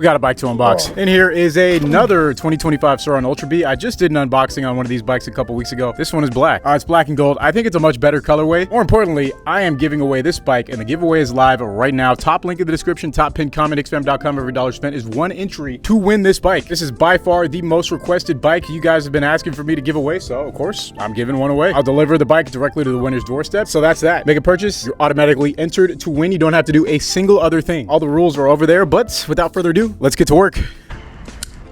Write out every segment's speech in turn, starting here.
We got a bike to unbox. And here is another 2025 Surron Ultra B. I just did an unboxing on one of these bikes a couple weeks ago. This one is black. It's black and gold. I think it's a much better colorway. More importantly, I am giving away this bike, and the giveaway is live right now. Top link in the description, top pinned comment, xfam.com. Every dollar spent is one entry to win this bike. This is by far the most requested bike you guys have been asking for me to give away, so of course, I'm giving one away. I'll deliver the bike directly to the winner's doorstep. So that's that. Make a purchase, you're automatically entered to win. You don't have to do a single other thing. All the rules are over there, but without further ado, let's get to work.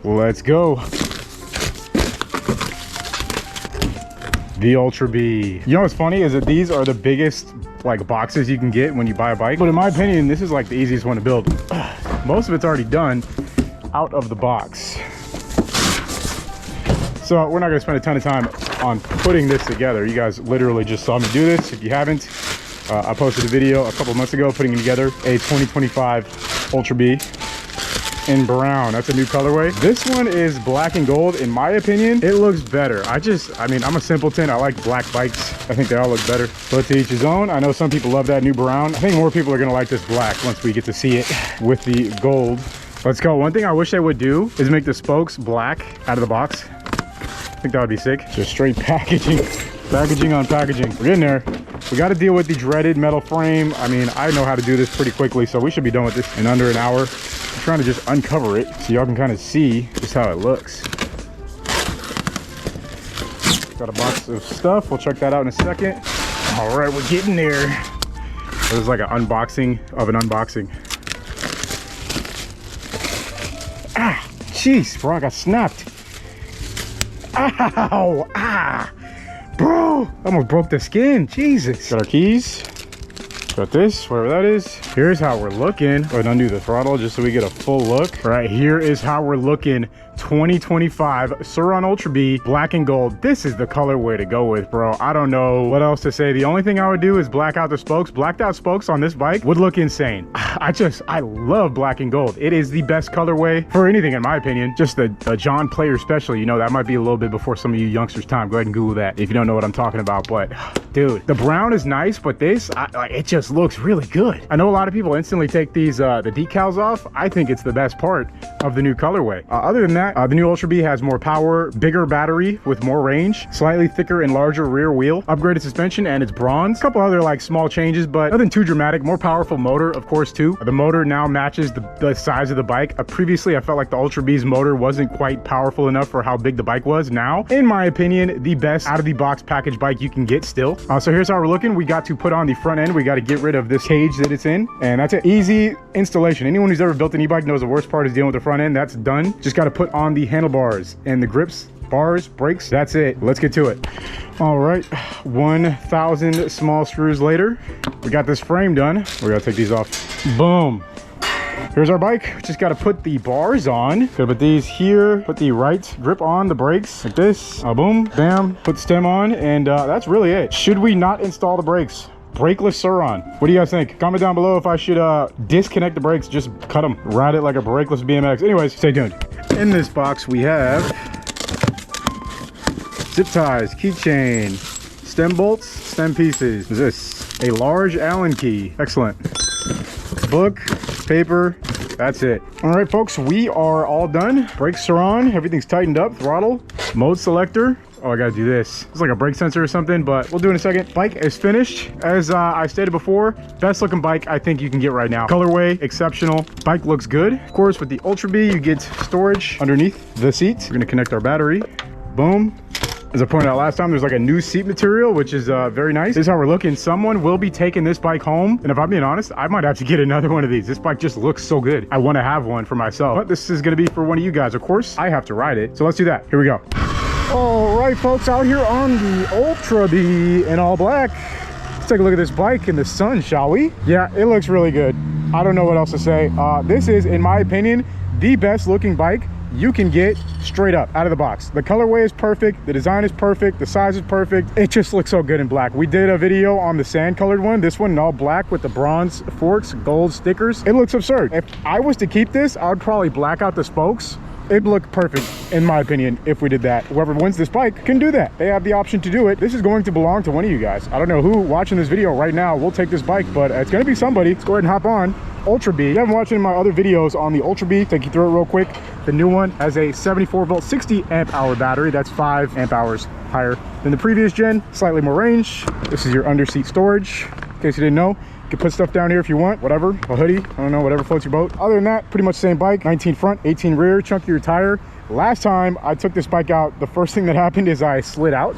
Let's go. The Ultra B. You know what's funny is that these are the biggest like boxes you can get when you buy a bike. But in my opinion, this is like the easiest one to build. Most of it's already done out of the box. So we're not gonna spend a ton of time on putting this together. You guys literally just saw me do this. If you haven't, I posted a video a couple months ago putting together a 2025 Ultra B in brown. That's a new colorway. This one is black and gold. In my opinion, it looks better. I mean, I'm a simpleton. I like black bikes. I think they all look better, but to each his own. I know some people love that new brown. I think more people are gonna like this black once we get to see it with the gold. Let's go. One thing I wish they would do is make the spokes black out of the box. I think that would be sick. Just straight packaging. Packaging on packaging. We're getting there. We got to deal with the dreaded metal frame. I mean, I know how to do this pretty quickly, so we should be done with this in under an hour. I'm trying to just uncover it so y'all can kind of see just how it looks. Got a box of stuff. We'll check that out in a second. All right, we're getting there. This is like an unboxing of an unboxing. Ah, jeez, bro, I got snapped. Ow, ah. Bro, almost broke the skin. Jesus. Got our keys. Got this, wherever that is. Here's how we're looking. Go ahead and undo the throttle just so we get a full look. All right, here is how we're looking. 2025 Surron Ultra B, black and gold. This is the colorway to go with, bro. I don't know what else to say. The only thing I would do is black out the spokes. Blacked out spokes on this bike would look insane. I love black and gold. It is the best colorway for anything, in my opinion. Just the John Player Special, you know, that might be a little bit before some of you youngsters' time. Go ahead and Google that if you don't know what I'm talking about. But dude, the brown is nice, but this, it just looks really good. I know a lot of people instantly take these, the decals off. I think it's the best part of the new colorway. Other than that, the new Ultra B has more power, bigger battery with more range, slightly thicker and larger rear wheel, upgraded suspension, and it's bronze. A couple other like small changes, but nothing too dramatic. More powerful motor, of course, too. The motor now matches the size of the bike. Previously, I felt like the Ultra B's motor wasn't quite powerful enough for how big the bike was. Now, in my opinion, the best out of the box package bike you can get still. So here's how we're looking. We got to put on the front end. We got to get rid of this cage that it's in, and that's an easy installation. Anyone who's ever built an e-bike knows the worst part is dealing with the front end. That's done. Just got to put on the handlebars and the grips, bars, brakes. That's it. Let's get to it. All right, 1,000 small screws later, we got this frame done. We're gonna take these off. Boom. Here's our bike. Just got to put the bars on. Gotta put these here, put the right grip on the brakes like this. Boom, bam, put the stem on, and that's really it. Should we not install the brakes? Brakeless Surron. What do you guys think? Comment down below if I should disconnect the brakes, just cut them, ride it like a brakeless BMX. Anyways, stay tuned. In this box we have zip ties, keychain, stem bolts, stem pieces. What is this? A large Allen key. Excellent. Book, paper, that's it. All right, folks, we are all done. Brakes are on, everything's tightened up, throttle, mode selector. Oh, I gotta do this. It's like a brake sensor or something, but we'll do it in a second. Bike is finished. As I stated before, best looking bike I think you can get right now. Colorway, exceptional. Bike looks good. Of course, with the Ultra B, you get storage underneath the seat. We're gonna connect our battery. Boom. As I pointed out last time, there's like a new seat material, which is very nice. This is how we're looking. Someone will be taking this bike home, and if I'm being honest, I might have to get another one of these. This bike just looks so good. I want to have one for myself, but this is going to be for one of you guys. Of course, I have to ride it, so let's do that. Here we go. All right, folks, out here on the Ultra B in all black. Let's take a look at this bike in the sun, shall we? Yeah, it looks really good. I don't know what else to say. This is, in my opinion, the best looking bike you can get straight up out of the box. The colorway is perfect, the design is perfect, the size is perfect. It just looks so good in black. We did a video on the sand colored one, this one in all black with the bronze forks, gold stickers. It looks absurd. If I was to keep this, I would probably black out the spokes It'd look perfect, in my opinion, if we did that. Whoever wins this bike can do that. They have the option to do it. This is going to belong to one of you guys. I don't know who watching this video right now will take this bike, but it's going to be somebody. Let's go ahead and hop on. Ultra B. If you haven't watched any of my other videos on the Ultra B, take you through it real quick. The new one has a 74 volt 60 amp hour battery. That's 5 amp hours higher than the previous gen. Slightly more range. This is your under seat storage, in case you didn't know. You can put stuff down here if you want, whatever, a hoodie, I don't know, whatever floats your boat. Other than that, pretty much the same bike. 19 front, 18 rear, chunkier tire. Last time I took this bike out, the first thing that happened is I slid out.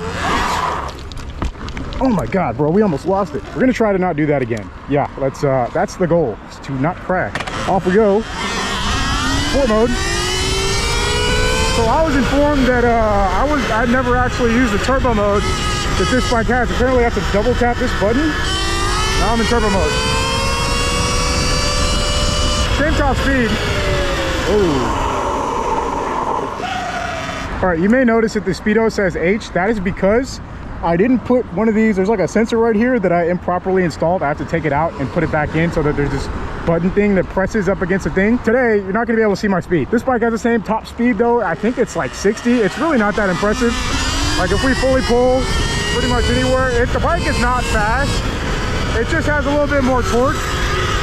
Oh my God, bro, we almost lost it. We're gonna try to not do that again. Yeah, that's the goal, is to not crash. Off we go. Sport mode. So I was informed that I'd never actually used the turbo mode that this bike has. Apparently I have to double tap this button. Now I'm in turbo mode. Same top speed. Oh. All right, you may notice that the speedo says H. That is because I didn't put one of these. There's like a sensor right here that I improperly installed. I have to take it out and put it back in so that there's this button thing that presses up against the thing. Today, you're not gonna be able to see my speed. This bike has the same top speed though. I think it's like 60. It's really not that impressive. Like if we fully pull pretty much anywhere, the bike is not fast. It just has a little bit more torque.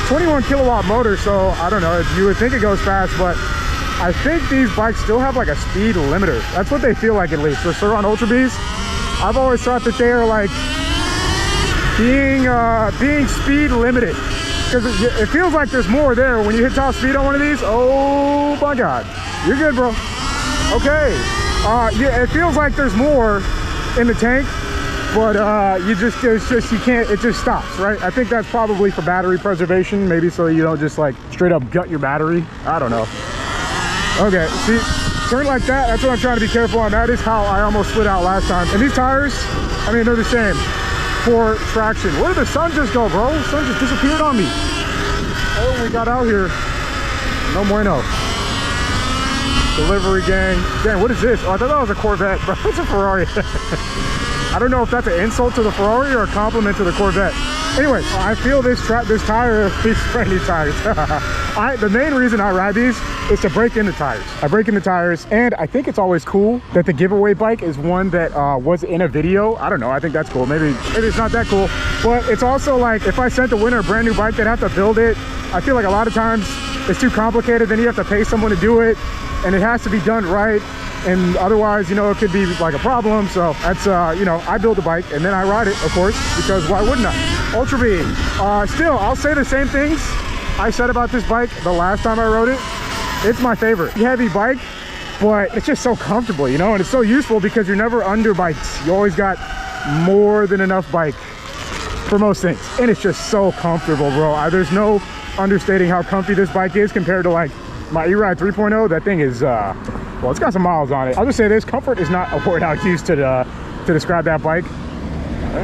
21 kilowatt motor, so I don't know, you would think it goes fast, but I think these bikes still have like a speed limiter. That's what they feel like, at least. The Surron Ultra Bs, I've always thought that they are like being speed limited, because it feels like there's more there when you hit top speed on one of these. Oh my God, you're good, bro. Okay, yeah, it feels like there's more in the tank, but you can't, it just stops, right? I think that's probably for battery preservation, maybe, so you don't just like straight up gut your battery. I don't know. Okay, see, turn like that, that's what I'm trying to be careful on. That is how I almost slid out last time. And these tires, I mean, they're the same for traction. Where did the sun just go, bro? The sun just disappeared on me. Oh, we got out here. No bueno. Delivery gang. Dang, what is this? Oh, I thought that was a Corvette, bro. It's a Ferrari. I don't know if that's an insult to the Ferrari or a compliment to the Corvette. Anyway, I feel this tire, these brand new tires. The main reason I ride these is to break in the tires. I break in the tires, and I think it's always cool that the giveaway bike is one that was in a video. I don't know, I think that's cool. Maybe it's not that cool, but it's also like, if I sent the winner a brand new bike, they'd have to build it. I feel like a lot of times it's too complicated, then you have to pay someone to do it, and it has to be done right. And otherwise, you know, it could be like a problem. So that's, you know, I build the bike and then I ride it, of course, because why wouldn't I? Ultra B. Still, I'll say the same things I said about this bike the last time I rode it. It's my favorite. Heavy bike, but it's just so comfortable, you know, and it's so useful because you're never under bikes. You always got more than enough bike for most things. And it's just so comfortable, bro. There's no understating how comfy this bike is compared to like my E-Ride 3.0. That thing is, well, it's got some miles on it. I'll just say this, comfort is not a word I'll use to describe that bike.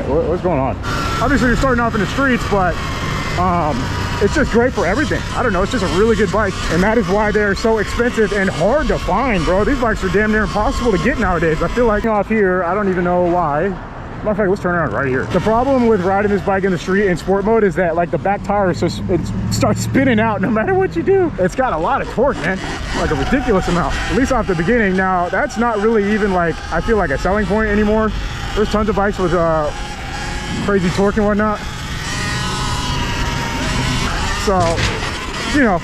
What's going on? Obviously, you're starting off in the streets, but it's just great for everything. I don't know, it's just a really good bike, and that is why they're so expensive and hard to find, bro. These bikes are damn near impossible to get nowadays. I feel like off here, I don't even know why. Matter of fact, let's turn around right here. The problem with riding this bike in the street in sport mode is that like the back tire just it starts spinning out no matter what you do. It's got a lot of torque, man, like a ridiculous amount, at least off the beginning. Now that's not really even like, I feel like a selling point anymore. There's tons of bikes with crazy torque and whatnot. So, you know,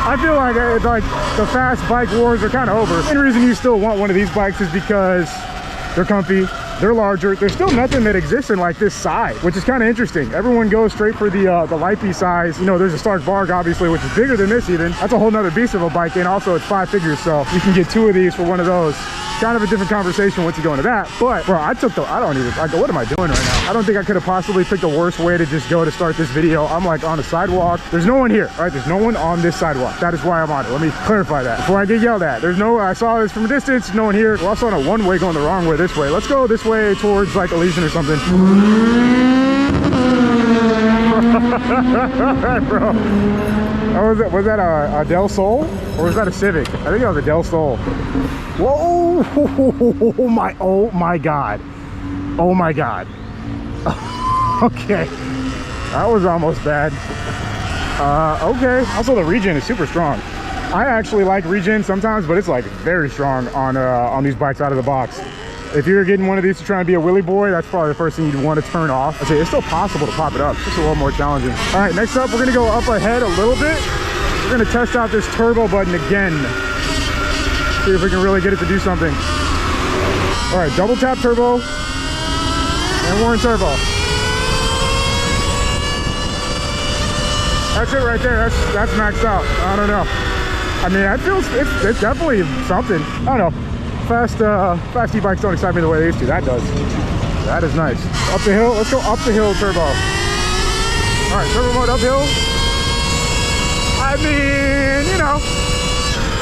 I feel like the fast bike wars are kind of over. The reason you still want one of these bikes is because they're comfy, they're larger. There's still nothing that exists in like this size, which is kind of interesting. Everyone goes straight for the Lipey size. You know, there's a Stark Varg, obviously, which is bigger than this even. That's a whole nother beast of a bike, and also it's 5 figures, so you can get 2 of these for one of those. Kind of a different conversation once you go into that. But bro, I don't even, what am I doing right now? I don't think I could have possibly picked the worst way to just go to start this video. I'm like on a sidewalk. There's no one here, right? There's no one on this sidewalk. That is why I'm on it. Let me clarify that before I get yelled at. There's no, I saw this from a distance, no one here. We're also on a one-way going the wrong way this way. Let's go this way towards like Elysian or something. Bro, was that a Del Sol or was that a Civic? I think it was a Del Sol. Whoa! Oh my god! Oh my god! Okay, that was almost bad. Okay. Also, the regen is super strong. I actually like regen sometimes, but it's like very strong on these bikes out of the box. If you're getting one of these to try and be a wheelie boy, that's probably the first thing you'd want to turn off. I'd say it's still possible to pop it up. It's just a little more challenging. All right, next up, we're gonna go up ahead a little bit. We're gonna test out this turbo button again. See if we can really get it to do something. All right, double tap turbo, and we're in turbo. That's it right there. That's maxed out. I don't know. I mean, that feels, it's definitely something. I don't know. Fast e-bikes don't excite me the way they used to. That does. That is nice. Up the hill. Let's go up the hill turbo. All right, turbo mode uphill. I mean, you know,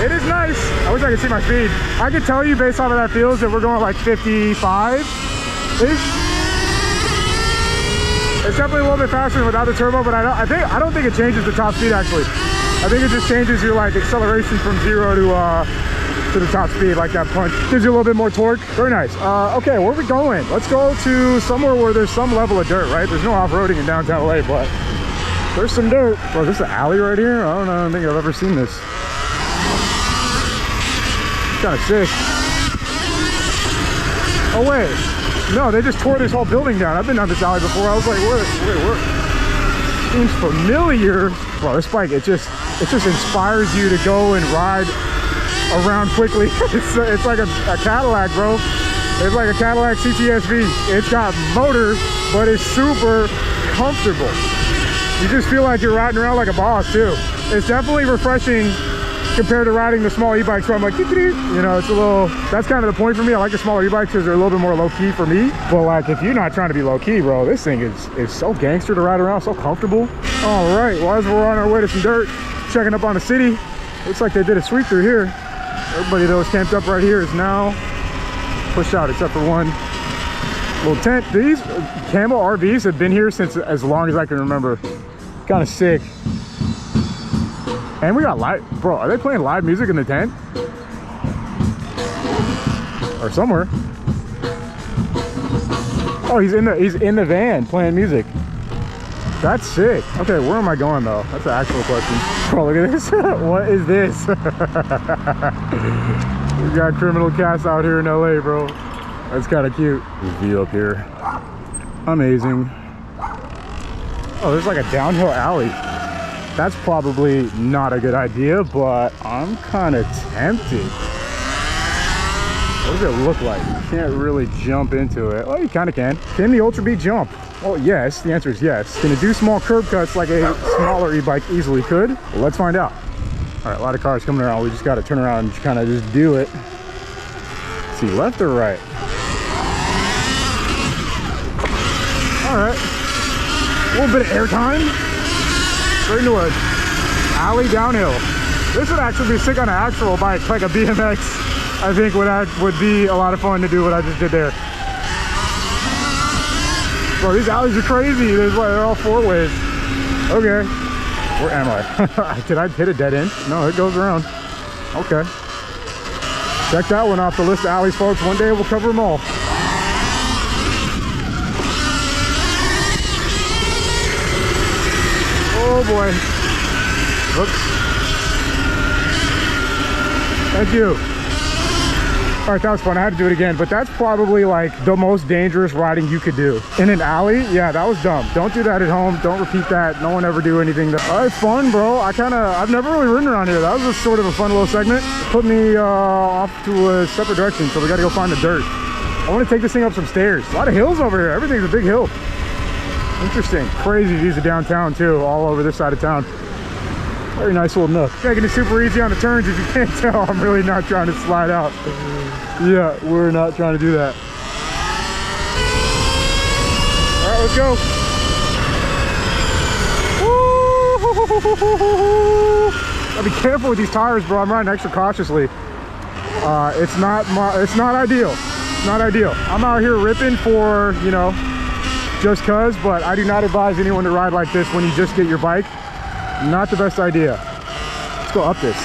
it is nice. I wish I could see my speed. I could tell you based off of that feels that we're going like 55-ish. It's definitely a little bit faster than without the turbo, but I don't think it changes the top speed actually. I think it just changes your like acceleration from 0 to the top speed, like that punch. Gives you a little bit more torque. Very nice. Okay, where are we going? Let's go to somewhere where there's some level of dirt, right? There's no off-roading in downtown LA, but there's some dirt. Oh, is this an alley right here? I don't know. I don't think I've ever seen this. It's kind of sick. Oh, wait. No, they just tore this whole building down. I've been down this alley before. I was like, wait. Seems familiar. Bro, this bike, it just inspires you to go and ride around quickly. It's like a Cadillac, bro. It's like a Cadillac CTSV. It's got motor, but it's super comfortable. You just feel like you're riding around like a boss too. It's definitely refreshing compared to riding the small e-bikes where I'm like, you know, it's a little, that's kind of the point for me. I like the smaller e-bikes because they're a little bit more low-key for me. But like, if you're not trying to be low-key, bro, this thing is so gangster to ride around, so comfortable. All right, well, as we're on our way to some dirt, checking up on the city, looks like they did a sweep through here. Everybody that was camped up right here is now pushed out, except for one little tent. These Camel RVs have been here since as long as I can remember. Kind of sick. And we got live, bro, are they playing live music in the tent? Or somewhere. Oh, he's in the van playing music. That's sick. Okay, where am I going though? That's the actual question. Bro, look at this. What is this? We got criminal cats out here in LA, bro. That's kind of cute. This view up here. Amazing. Oh, there's like a downhill alley. That's probably not a good idea, but I'm kind of tempted. What does it look like? You can't really jump into it. Well, you kind of can. Can the Ultra Beat jump? Well, yes. The answer is yes. Can it do small curb cuts like a smaller e-bike easily could? Well, let's find out. All right, a lot of cars coming around. We just got to turn around and kind of just do it. Let's see, left or right? All right. A little bit of airtime. Straight into an alley downhill. This would actually be sick on an actual bike, like a BMX. I think would be a lot of fun to do what I just did there. Bro, these alleys are crazy. They're all four ways. Okay. Where am I? Did I hit a dead end? No, it goes around. Okay. Check that one off the list of alleys, folks. One day we'll cover them all. Oh boy. Oops. Thank you. All right, that was fun. I had to do it again, but that's probably like the most dangerous riding you could do. In an alley? Yeah, that was dumb. Don't do that at home. Don't repeat that. No one ever do anything. It's fun, bro. I've never really ridden around here. That was just sort of a fun little segment. It put me off to a separate direction, so we got to go find the dirt. I want to take this thing up some stairs. A lot of hills over here. Everything's a big hill. Interesting. Crazy views of downtown too, all over this side of town. Very nice little nook. Taking it super easy on the turns. If you can't tell, I'm really not trying to slide out. Yeah, we're not trying to do that. All right, let's go. Gotta be careful with these tires, bro. I'm riding extra cautiously. It's not ideal. It's not ideal. I'm out here ripping for, you know, just cause, but I do not advise anyone to ride like this when you just get your bike. Not the best idea. Let's go up this.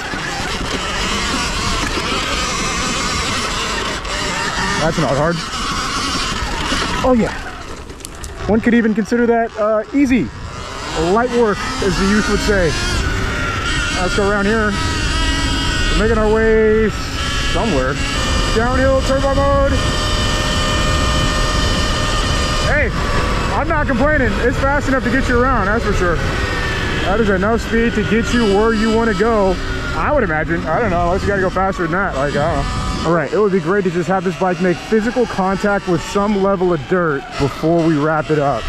That's not hard. Oh yeah. One could even consider that easy. Light work, as the youth would say. Let's go around here. making our way somewhere. Downhill turbo mode. Hey, I'm not complaining. It's fast enough to get you around, that's for sure. That is enough speed to get you where you want to go, I would imagine. I don't know, unless you gotta go faster than that. Like, I don't know. All right, it would be great to just have this bike make physical contact with some level of dirt before we wrap it up.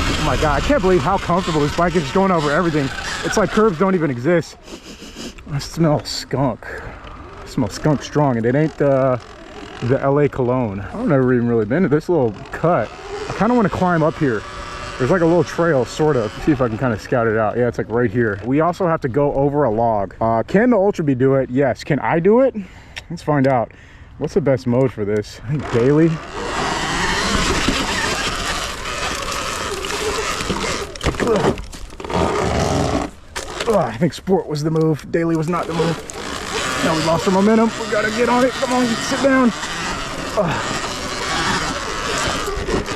Oh my God, I can't believe how comfortable this bike is just going over everything. It's like curves don't even exist. I smell skunk. I smell skunk strong, and it ain't the LA cologne. I've never even really been to this little cut. I kind of want to climb up here. There's like a little trail, sort of. See if I can kind of scout it out. Yeah, it's like right here. We also have to go over a log. Can the Ultra Bee do it? Yes. Can I do it? Let's find out. What's the best mode for this? I think daily. I think sport was the move. Daily was not the move. Now we lost our momentum. We gotta get on it. Come on, sit down.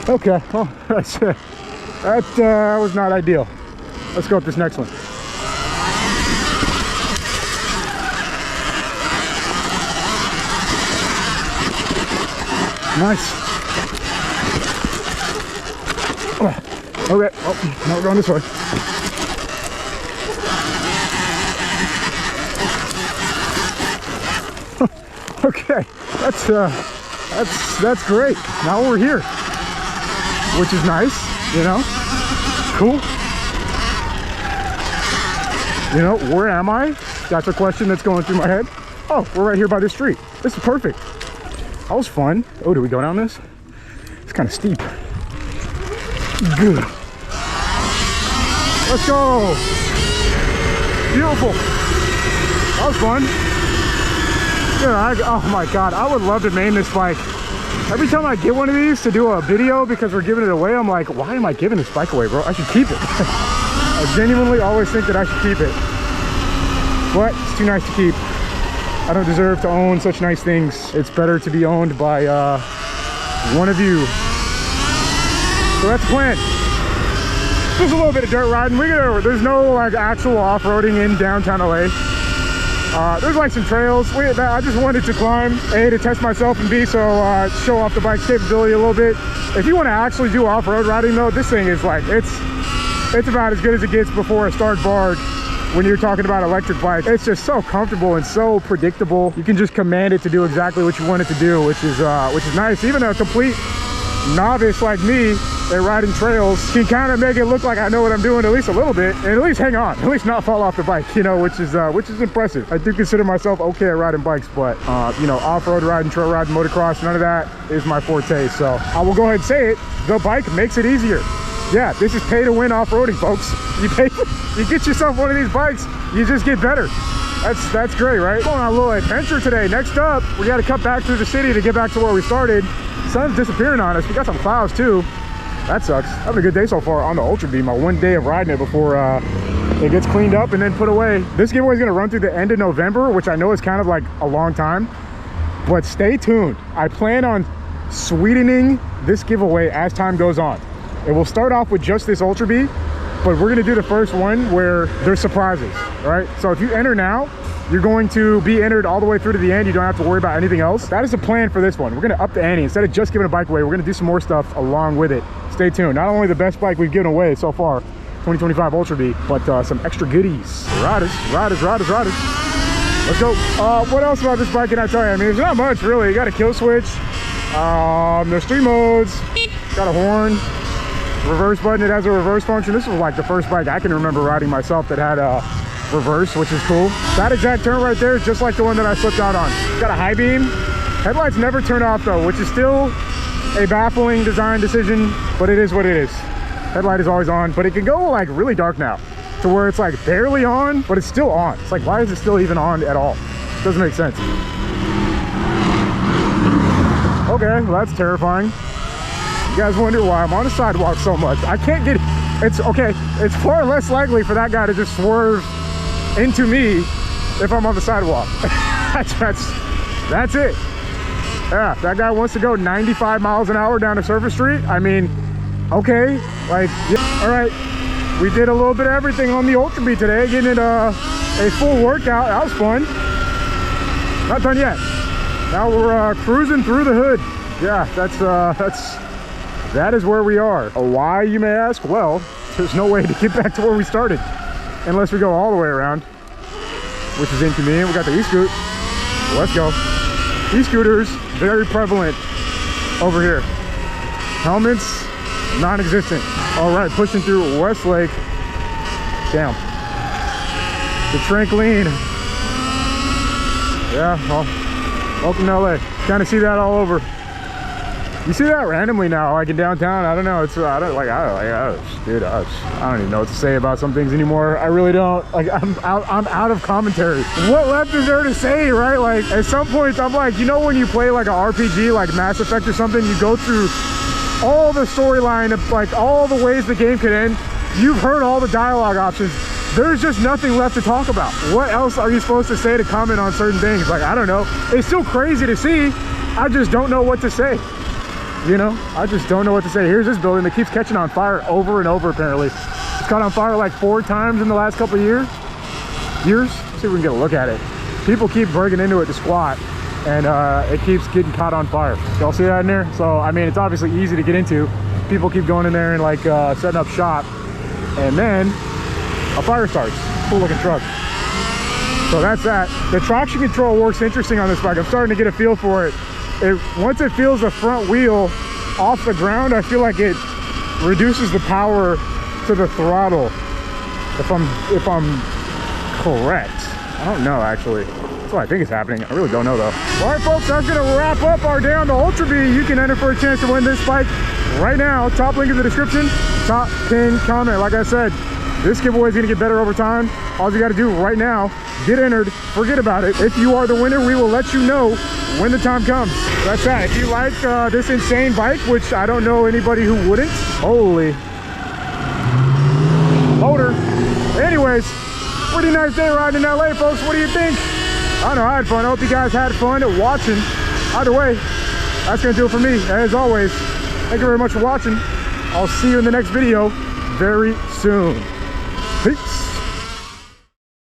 Okay, well, that's it. That was not ideal. Let's go with this next one. Nice. Okay, oh, now we're going this way. Okay, that's great. Now we're here, which is nice, you know. Cool. You know, where am I? That's a question that's going through my head. Oh, we're right here by the street. This is perfect. That was fun. Oh, do we go down this? It's kind of steep. Good. Let's go. Beautiful. That was fun. Yeah, oh my God, I would love to main this bike. Every time I get one of these to do a video because we're giving it away, I'm like, why am I giving this bike away, bro? I should keep it. I genuinely always think that I should keep it. But it's too nice to keep. I don't deserve to own such nice things. It's better to be owned by one of you. So that's the plan. Just a little bit of dirt riding. There's no like actual off-roading in downtown LA. There's like some trails I just wanted to climb, A, to test myself, and B, so show off the bike's capability a little bit. If you want to actually do off-road riding though, this thing is like, it's about as good as it gets before a start varg when you're talking about electric bike. It's just so comfortable and so predictable. You can just command it to do exactly what you want it to do, which is nice. Even a complete novice like me at riding trails can kind of make it look like I know what I'm doing at least a little bit, and at least hang on, at least not fall off the bike, you know, which is impressive. I do consider myself okay at riding bikes, but you know, off-road riding, trail riding, motocross, none of that is my forte. So I will go ahead and say it, the bike makes it easier. Yeah, this is pay to win off-roading, folks. You get yourself one of these bikes, you just get better. That's great, right? Going on a little adventure today. Next up, we got to cut back through the city to get back to where we started. Sun's disappearing on us. We got some clouds too. That sucks. Having a good day so far on the Ultra Bee. My one day of riding it before it gets cleaned up and then put away. This giveaway is going to run through the end of November, which I know is kind of like a long time, but stay tuned. I plan on sweetening this giveaway as time goes on. It will start off with just this Ultra Bee, but we're going to do the first one where there's surprises, right? So if you enter now, you're going to be entered all the way through to the end. You don't have to worry about anything else. That is the plan for this one. We're going to up the ante. Instead of just giving a bike away, we're going to do some more stuff along with it. Stay tuned. Not only the best bike we've given away so far, 2025 Ultra Bee, but some extra goodies. Riders. Let's go. What else about this bike can I tell you? I mean, there's not much really. You got a kill switch. There's 3 modes. Got a horn. Reverse button. It has a reverse function. This was like the first bike I can remember riding myself that had a reverse, which is cool. That exact turn right there is just like the one that I slipped out on. Got a high beam. Headlights never turn off though, which is still a baffling design decision, but it is what it is. Headlight is always on, but it can go like really dark now to where it's like barely on, but it's still on. It's like, why is it still even on at all? It doesn't make sense. Okay, well that's terrifying. You guys wonder why I'm on the sidewalk so much. I can't get, it's okay. It's far less likely for that guy to just swerve into me if I'm on the sidewalk. That's it. Yeah, that guy wants to go 95 miles an hour down a surface street. I mean, okay, like, yeah. All right, we did a little bit of everything on the Ultra Bee today, getting it a full workout. That was fun. Not done yet. Now we're cruising through the hood. Yeah, that is where we are. Why, you may ask? Well, there's no way to get back to where we started unless we go all the way around, which is inconvenient. We got the e-scoot. Let's go. E-scooters, very prevalent over here. Helmets, non-existent. All right, pushing through Westlake. Damn. The trampoline. Yeah, well, welcome to LA. Kind of see that all over. You see that randomly now, like in downtown. I don't know. It's dude. I don't even know what to say about some things anymore. I really don't. Like, I'm out of commentary. What left is there to say, right? Like, at some point, I'm like, you know, when you play like an RPG, like Mass Effect or something, you go through all the storyline of like all the ways the game could end. You've heard all the dialogue options. There's just nothing left to talk about. What else are you supposed to say to comment on certain things? Like, I don't know. It's still crazy to see. I just don't know what to say. You know, I just don't know what to say. Here's this building that keeps catching on fire over and over, apparently. It's caught on fire like 4 times in the last couple of years. Let's see if we can get a look at it. People keep breaking into it to squat, and it keeps getting caught on fire. Y'all see that in there? So, I mean, it's obviously easy to get into. People keep going in there and like setting up shop, and then a fire starts. Cool looking truck. So that's that. The traction control works interesting on this bike. I'm starting to get a feel for it. Once it feels the front wheel off the ground, I feel like it reduces the power to the throttle. If I'm correct. I don't know, actually. That's what I think is happening. I really don't know, though. All right, folks, that's gonna wrap up our day on the Ultra B. You can enter for a chance to win this bike right now. Top link in the description. Top pin comment. Like I said, this giveaway is gonna get better over time. All you gotta do right now, get entered, forget about it. If you are the winner, we will let you know when the time comes. That's that. If you like this insane bike, which I don't know anybody who wouldn't. Holy motor. Anyways, pretty nice day riding in LA, folks. What do you think? I don't know, I had fun. I hope you guys had fun watching. Either way, that's gonna do it for me. As always, thank you very much for watching. I'll see you in the next video very soon. Peace.